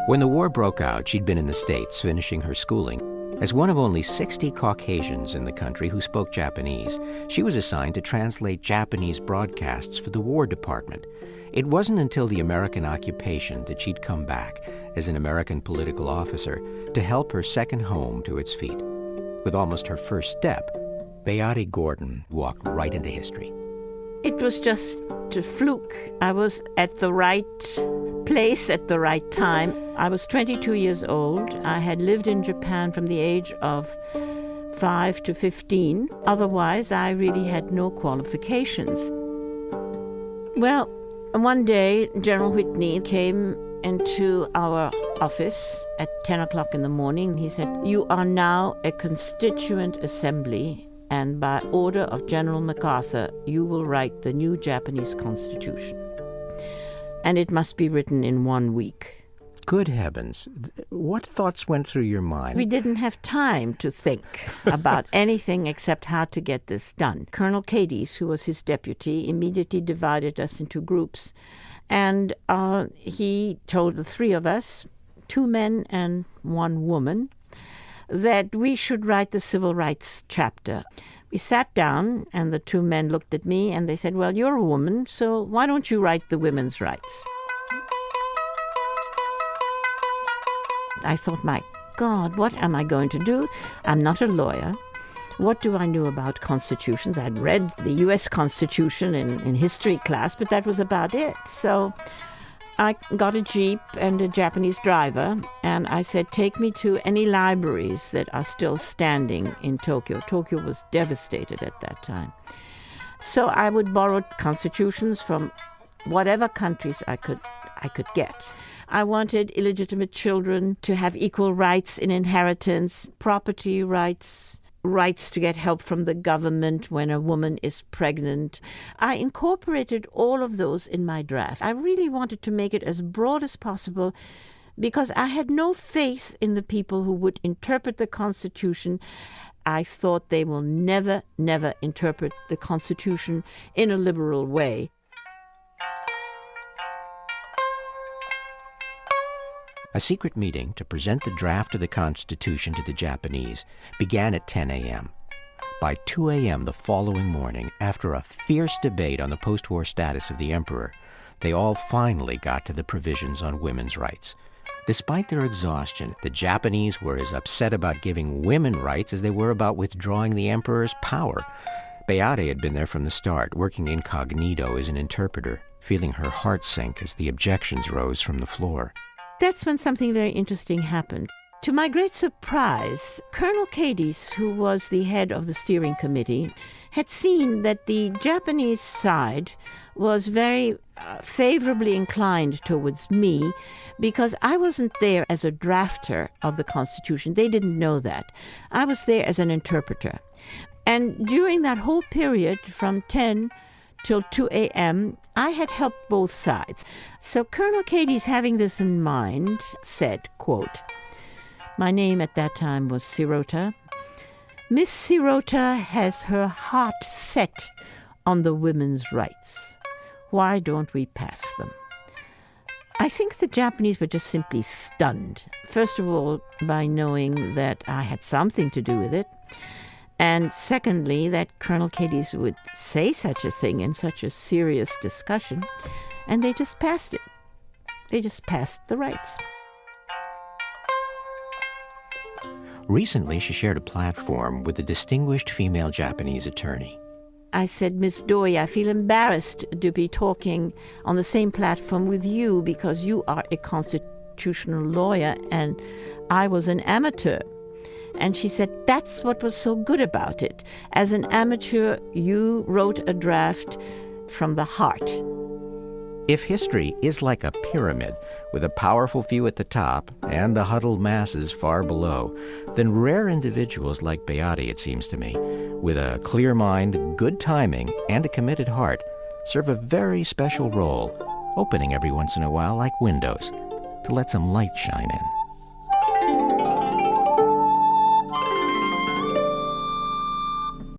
When the war broke out, she'd been in the States finishing her schooling. As one of only 60 Caucasians in the country who spoke Japanese, she was assigned to translate Japanese broadcasts for the War Department. It wasn't until the American occupation that she'd come back as an American political officer to help her second home to its feet. With almost her first step, Beatte Gordon walked right into history. It was just a fluke. I was at the right place at the right time. I was 22 years old. I had lived in Japan from the age of 5 to 15. Otherwise, I really had no qualifications. Well, one day, General Whitney came into our office at 10 o'clock in the morning. He said, "You are now a constituent assembly, and by order of General MacArthur, you will write the new Japanese constitution. And it must be written in 1 week." Good heavens. What thoughts went through your mind? We didn't have time to think about anything except how to get this done. Colonel Cadiz, who was his deputy, immediately divided us into groups. And he told the three of us, 2 men and 1 woman, that we should write the civil rights chapter. We sat down, and the 2 men looked at me, and they said, "Well, you're a woman, so why don't you write the women's rights?" I thought, my God, what am I going to do? I'm not a lawyer. What do I know about constitutions? I'd read the U.S. Constitution in history class, but that was about it. So I got a Jeep and a Japanese driver, and I said, take me to any libraries that are still standing in Tokyo. Tokyo was devastated at that time. So I would borrow constitutions from whatever countries I could get. I wanted illegitimate children to have equal rights in inheritance, property rights, rights to get help from the government when a woman is pregnant. I incorporated all of those in my draft. I really wanted to make it as broad as possible because I had no faith in the people who would interpret the Constitution. I thought they will never, never interpret the Constitution in a liberal way. A secret meeting to present the draft of the Constitution to the Japanese began at 10 a.m. By 2 a.m. the following morning, after a fierce debate on the post-war status of the emperor, they all finally got to the provisions on women's rights. Despite their exhaustion, the Japanese were as upset about giving women rights as they were about withdrawing the emperor's power. Beatte had been there from the start, working incognito as an interpreter, feeling her heart sink as the objections rose from the floor. That's when something very interesting happened. To my great surprise, Colonel Cadiz, who was the head of the steering committee, had seen that the Japanese side was very favorably inclined towards me because I wasn't there as a drafter of the Constitution. They didn't know that. I was there as an interpreter. And during that whole period from 10 till 2 a.m., I had helped both sides. So Colonel Cadiz, having this in mind, said, quote, my name at that time was Sirota. Miss Sirota has her heart set on the women's rights. Why don't we pass them? I think the Japanese were just simply stunned. First of all, by knowing that I had something to do with it. And secondly, that Colonel Cadiz would say such a thing in such a serious discussion. And they just passed it. They just passed the rights. Recently, she shared a platform with a distinguished female Japanese attorney. I said, Miss Doi, I feel embarrassed to be talking on the same platform with you because you are a constitutional lawyer and I was an amateur. And she said, that's what was so good about it. As an amateur, you wrote a draft from the heart. If history is like a pyramid, with a powerful few at the top and the huddled masses far below, then rare individuals like Beatte, it seems to me, with a clear mind, good timing, and a committed heart, serve a very special role, opening every once in a while like windows, to let some light shine in.